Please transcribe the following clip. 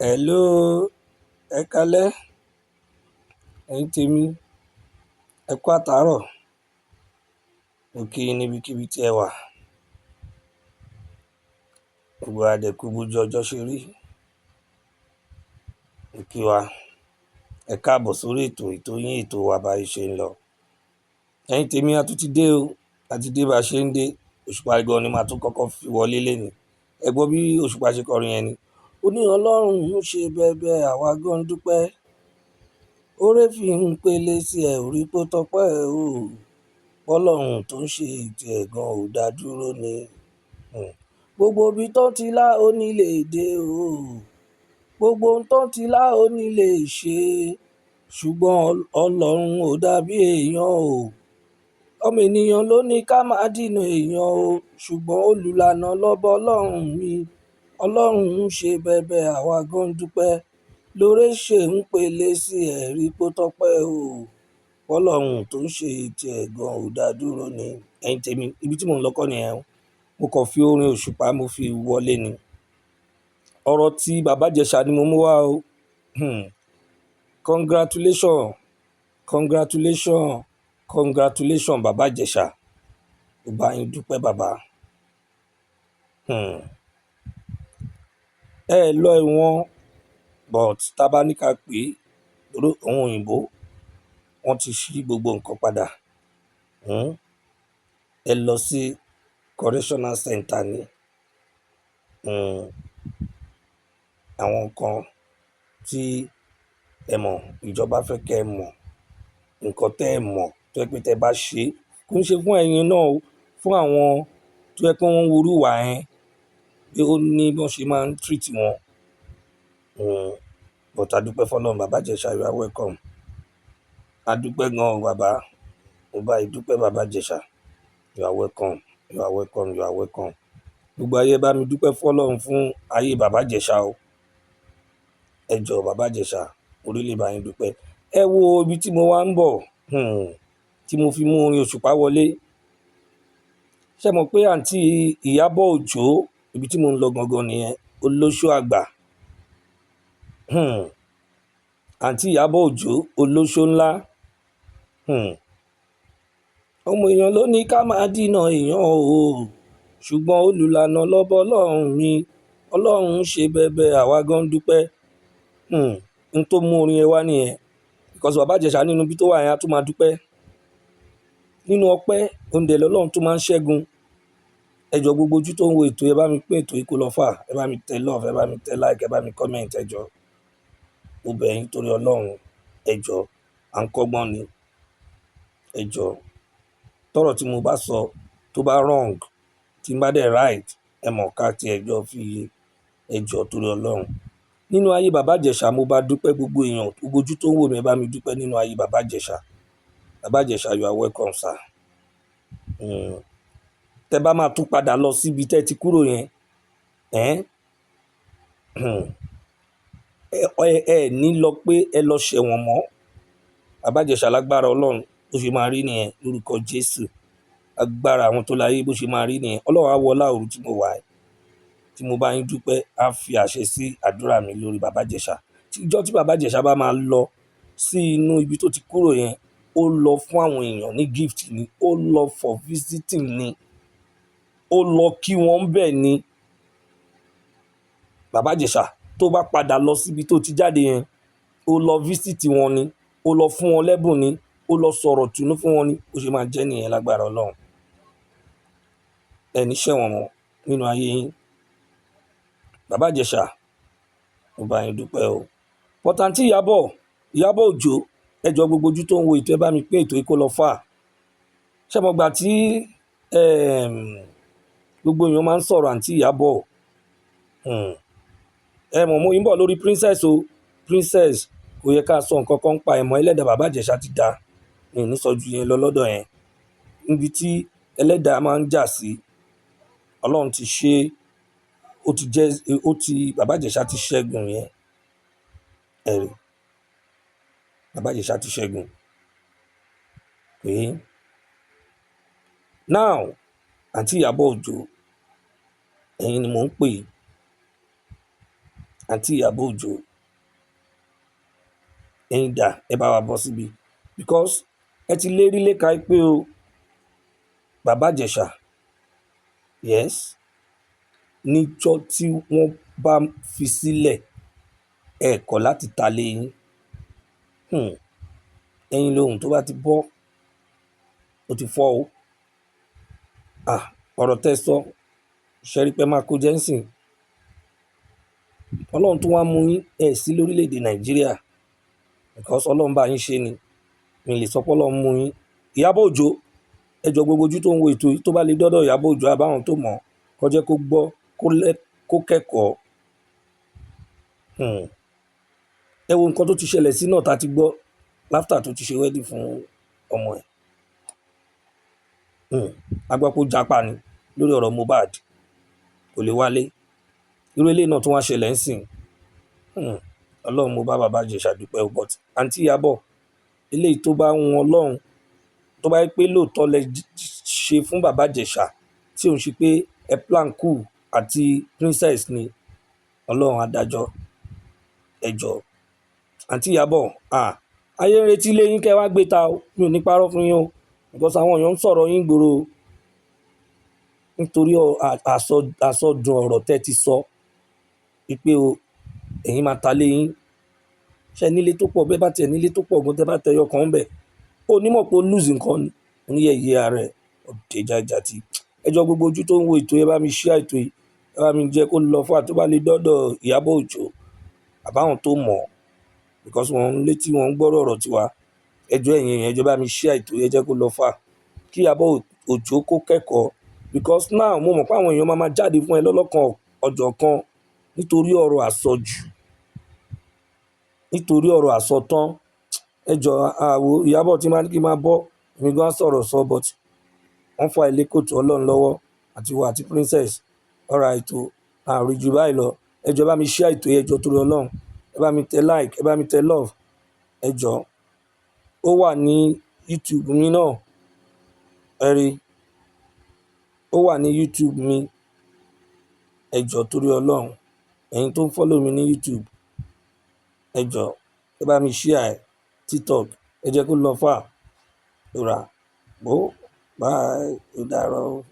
Hello, ẹ kalẹ́, ẹ̀yin tèmi, ẹ kú àtàárọ̀, mo kí yín níbikíbi tí ẹ wà, gbogbo àdẹ̀kù bójú ọjọ́ ṣe rí, mo kí wa, ẹ káàbọ̀ sórí ètò yín ètò wa bá ṣe ń lọ. Ẹ̀yin tèmi a tún ti dé o, a ti dé bá a ṣe ń dé, Òṣùpá gan ni màá tún kọ́kọ́ fi wọlé lẹ́nu. Ẹ gbọ́ bí Òṣùpá ṣe kọrin yẹn ni. Ó ní Ọlọ́run ń ṣe bẹ́ẹ̀bẹ́ àwa gan ń dúpẹ́, oore fi ń pele sí ẹ̀ orí pó tọpẹ́ o, Ọlọ́run tó ń ṣe ètò ẹ̀gàn ò dá dúró ni. Gbogbo ibi tó ti lá onílé èdè o, gbogbo ohun tó ti lá onílé ṣe, ṣùgbọ́n Ọlọ́run ò dàbí èèyàn o. Ọmọ ènìyàn ló ní ká máa dìnà èèyàn o, ṣùgbọ́n olùlànà lọ́bọ Ọlọ́run mi. Ọlọ́run ń ṣe bẹ́ẹ̀bẹ́ àwa gan ń dúpẹ́, lóore ṣe ń pele sí ẹ̀rí pó tọpẹ́ o, Ọlọ́run tó ń ṣe ètò ẹ̀gàn ò dá dúró ni. Ẹ̀yin tèmi, ibi tí mò ń lọ́kọ́ nìyẹn o, mo kàn fi orin Òṣùpá mo fi wọlé ni. Ọ̀rọ̀ tí Bàbá Ìjẹ̀ṣà ni mo mú wá o. Congratulations, congratulations, congratulations Bàbá Ìjẹ̀ṣà, mo bá yín dúpẹ́ bàbá. Ẹ lọ ẹ̀wọ̀n but tá bá ní ká pè é lórí àwọn òyìnbó wọ́n ti ṣí gbogbo nǹkan padà. Ẹ lọ sí correctional center ni. Àwọn nǹkan tí ẹ mọ̀ ìjọba fẹ́ kẹ́ ẹ mọ̀, nǹkan tẹ́ ẹ mọ̀ tó yẹ pé tẹ́ bá ṣe kò ń ṣe fún ẹ̀yin náà o, fún àwọn tó yẹ pé wọ́n ń worú wà yẹn pé ó ní bí wọ́n ṣe máa ń treat wọn. But a dúpẹ́ fọlọ́run Bàbá Ìjẹ̀ṣà, you are welcome. A dúpẹ́ gan-an bàbá, mo bá yín dúpẹ́ Bàbá Ìjẹ̀ṣà, you are welcome, you are welcome, you are welcome. Gbogbo ayé bá mi dúpẹ́ fọlọ́run fún ayé Bàbá Ìjẹ̀ṣà o. Ẹ jọ̀ọ́ Bàbá Ìjẹ̀ṣà, orílẹ̀ bá yín dúpẹ́. Ẹ wo ibi tí mo wá ń bọ̀, tí mo fi mú orin Òṣùpá wọlé. Ṣé mọ̀ pé àǹtí Ìyábọ̀ Òjó, ibi tí mo ń lọ gangan nìyẹn, olóṣó àgbà. Àǹtí Ìyábọ̀ Òjó, olóṣó ńlá. Ọmọ èèyàn ló ní ká máa dìnà èèyàn o, ṣùgbọ́n olùlànà lọ́bọ Ọlọ́run mi. Ọlọ́run ń ṣe bẹ́ẹ̀bẹ́ àwa gan ń dúpẹ́. N tó mú orin yẹn wá nìyẹn, because Bàbá Ìjẹ̀ṣà nínú ibi tó wà yẹn á tún máa dúpẹ́. Nínú ọpẹ́ oúnjẹ lọ́lọ́run tó máa ń ṣẹ́gun. Ẹ jọ̀ọ́ gbogbo ojú tó ń wo ètò, ẹ bá mi pín ètò yìí kó lọ fà, ẹ bá mi tẹ love, ẹ bá mi tẹ like, ẹ bá mi comment, ẹ jọ̀ọ́. Mo bẹ̀ yín torí Ọlọ́run, ẹ jọ̀ọ́, à ń kọ́gbọ́n ni. Ẹ jọ̀ọ́, tọ́rọ̀ tí mo bá sọ tó bá wrong, tí n bá dẹ̀ right, ẹ mọ̀ ká tí ẹ jọ̀ọ́ fi, ẹ jọ̀ọ́ torí Ọlọ́run. Nínú ayé Bàbá Ìjẹ̀ṣà mo bá dúpẹ́ gbogbo èèyàn, gbogbo ojú tó ń wò mí ẹ bá mi dúpẹ́ nínú ayé Bàbá Ìjẹ̀ṣà. Bàbá Ìjẹ̀ṣà, you are welcome sir. Tẹ bá máa tún padà lọ síbi tẹ́ ti kúrò yẹn, ẹ ní lọ pé ẹ lọ ṣẹ̀wọ̀n mọ́. Bàbá Ìjẹ̀ṣà lágbára Ọlọ́run bó ṣe máa rí nìyẹn lórúkọ Jésù. Agbára àwọn tó láyé bó ṣe máa rí nìyẹn. Ọlọ́run á wọlá òru tí mo wà yìí, tí mo bá yín dúpẹ́, á fi àṣẹ sí àdúrà mi lórí Bàbá Ìjẹ̀ṣà. Ìjọ́ tí Bàbá Ìjẹ̀ṣà bá máa lọ sí inú ibi tó ti kúrò yẹn, ó lọ fún àwọn èèyàn ní gift ni, ó lọ for visiting ni, ó lọ kí wọ́n bẹ̀ ni. Bàbá Ìjẹ̀ṣà tó bá padà lọ síbi tó ti jáde yẹn, ó lọ visit wọn ni, ó lọ fún wọn lẹ́bùn ni, ó lọ sọ̀rọ̀ tùnú fún wọn ni, ó ṣe máa jẹ́ nìyẹn lágbára Ọlọ́run. Ẹ ní ṣẹ̀wọ̀n mọ́ nínú ayé yín. Bàbá Ìjẹ̀ṣà, mo bá yín dúpẹ́ o. But àǹtí Ìyábọ̀ Òjó, ẹ jọ̀ọ́ gbogbo ojú tó ń wo ètò ẹ bá mi pín ètò yìí kó lọ fà. Ṣé mo gbà tí gbogbo èèyàn máa ń sọ̀rọ̀ àǹtí Ìyábọ̀, ẹ mọ̀ mo yín bọ̀ lórí princess o. Princess kò yẹ ká sọ nǹkan kan pa ẹ̀mọ́ ẹlẹ́dàá Bàbá Ìjẹ̀ṣà ti dá, mi ní sọ ju yẹn lọ lọ́dọ̀ yẹn. Níbi tí ẹlẹ́dàá máa ń jà sí, Ọlọ́run ti ṣe, ó ti jẹ́, Bàbá Ìjẹ̀ṣà ti ṣẹ́gun yẹn. Ẹ̀rí, Bàbá Ìjẹ̀ṣà ti ṣẹ́gun. Now, àǹtí Ìyábọ̀ Òjó, ẹ̀yin ni mò ń pè. àǹtí Ìyábọ̀ Òjó, ẹ̀yin dà, ẹ bá wa bọ́ síbi because ẹ ti lérí léka pé o bàbá Ìjẹ̀ṣà, yes, níjọ́ tí wọ́n bá fi sílẹ̀ ẹ kọ̀ láti ta lé yín. Ẹ̀yin lohun tó bá ti bọ́ ó ti fọ́ o. Ọ̀rọ̀ tẹ́ sọ ṣẹ́rí pé máa kó jẹ́ ń sìn. Ọlọ́run tó wá mú yín ẹ̀ sí lórílẹ̀‐èdè Nàìjíríà because Ọlọ́run bá yín ṣe ni, mi lè sọ pé Ọlọ́run mú yín. Ìyábọ̀ Òjó, ẹjọ́ gbogbo ojú tó ń wo ètò yìí tó bá lè dọ́dọ̀ Ìyábọ̀ Òjó àbáwọn tó mọ̀ kó jẹ́ kó gbọ́ kó kẹ́kọ̀ọ́. Ẹ wo nǹkan tó ti ṣẹlẹ̀ sí náà tá a ti gbọ́ láftà tó ti ṣe wedding fún ọmọ ẹ̀. Agbápò japa ni lórí ọ̀rọ̀ Mohbad, kò lè wálé. Irú eléyìí náà tó wá ṣẹlẹ̀ ń sìn. Ọlọ́run mo bá bàbá Ìjẹ̀ṣà dúpẹ́ o, but àǹtí Ìyábọ̀, eléyìí tó bá wọn Ọlọ́run, tó bá yẹ pé lóòótọ́ lẹ ṣe fún bàbá Ìjẹ̀ṣà tí òun ṣe pé ẹ plan cool àti princess ni, Ọlọ́run adájọ́ ẹjọ́. Àǹtí Ìyábọ̀, ayé ń retí lé yín kẹ́ wá gbé ta o, mi ò ní parọ́ fún yín o because àwọn èèyàn ń sọ̀rọ̀ yín gbòòrò nítorí àsọdùn ọ̀rọ̀ tẹ́ ti sọ wípé o ẹ̀yin máa ta lé yín. Ṣé nílé tó pọ̀, bẹ́ẹ̀ bá tiẹ̀ nílé tó pọ̀ gan tẹ́ bá tẹyọ kan bẹ̀ ó nímọ̀ pé ó lose nǹkan ni oníyẹ̀yẹ ààrẹ ọ̀dẹ̀ jàjàtì. Ẹjọ́ gbogbo ojú tó ń wo ètò ẹ bá mi share ètò yìí, ẹ bá mi jẹ́ kó lọ fún àtúbà lè dọ́dọ̀ Ìyábọ̀ Òjó àbáwọn tó mọ̀ because wọ́n ń létí wọn ń gbọ́rọ̀ ọ̀rọ̀ tiwa. Ẹjọ́ ẹ̀yin èèyàn, ẹjọ́ bá mi share ètò yìí, ẹ jẹ́ kó lọ fà kí Ìyábọ̀ Òjó kó kẹ́kọ̀ọ́ because now mo mọ̀ pé àwọn èèyàn máa jáde fún ẹ lọ́lọ́kan ọjọ́ kan nítorí ọ̀rọ̀ àsọjù, nítorí ọ̀rọ̀ àsọtán. Ẹjọ́ àwo Ìyábọ̀ tí máa ní kí n máa bọ́ èmi gan sọ̀rọ̀ sọ but wọ́n fa ilé kòtò Ọlọ́run lọ́wọ́ àti wà àti princess ọ̀rọ̀ ètò àrùn jù báyìí lọ. Ẹjọ́ bá mi share ètò yìí, ẹjọ́ torí Ọlọ́run, ẹ bá mi tẹ like, ẹ bá mi tẹ love. Ẹjọ́ ó wà ní YouTube mi náà, ẹ rí, ó wà ní YouTube mi. Ẹjọ́ torí Ọlọ́run, ẹ̀yin tó ń follow mi ní YouTube, ẹjọ́ ẹ bá mi share TikTok, ẹ jẹ́ kó lọ fà. Bye, ó dàárọ̀.